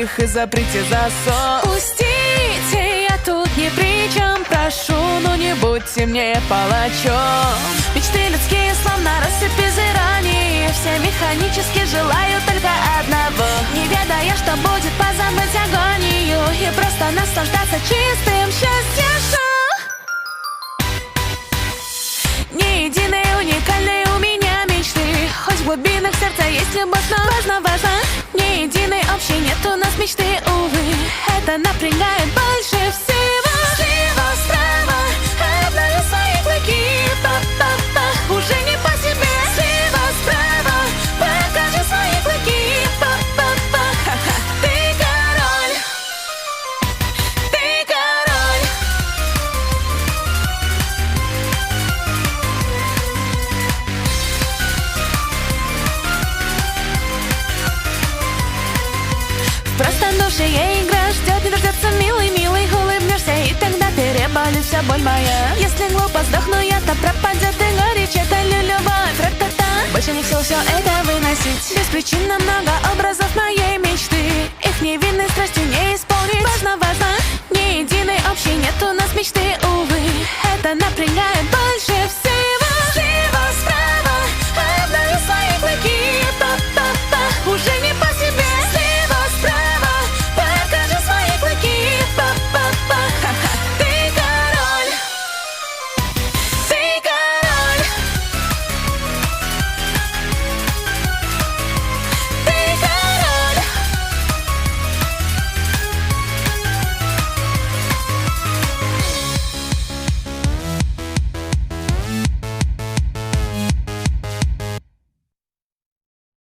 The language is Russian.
их и заприте засов. Пустите, я тут ни при чем, прошу, Ну не будьте мне палачом. мечты людские, словно россыпи заранее. Все механически желают только одного, не ведая, что будет, позабыть агонию и просто наслаждаться чистым счастьем шоу. Не единые, уникальные у меня мечты, хоть в глубинах сердца есть любовь, но важно, не единой общей нет у нас мечты, увы. Это напрягает больше всего. Слева, справа, обнажу свои клыки, па-па-па, уже не по себе. Слева, справа, покажи свои клыки, па-па-па. Ты король, ты король. В простодушие игра ждет, не дождется, милый, улыбнешься, и тогда переболит вся боль моя. Если глупо сдохну я, то пропадет и горечь, это любовь, ра-та-та. Больше не все это выносить, без причин много образов моей мечты, их невинной страстью не исполнить. Важно, не единой общей нет у нас мечты, увы. Это напрягает больше всего.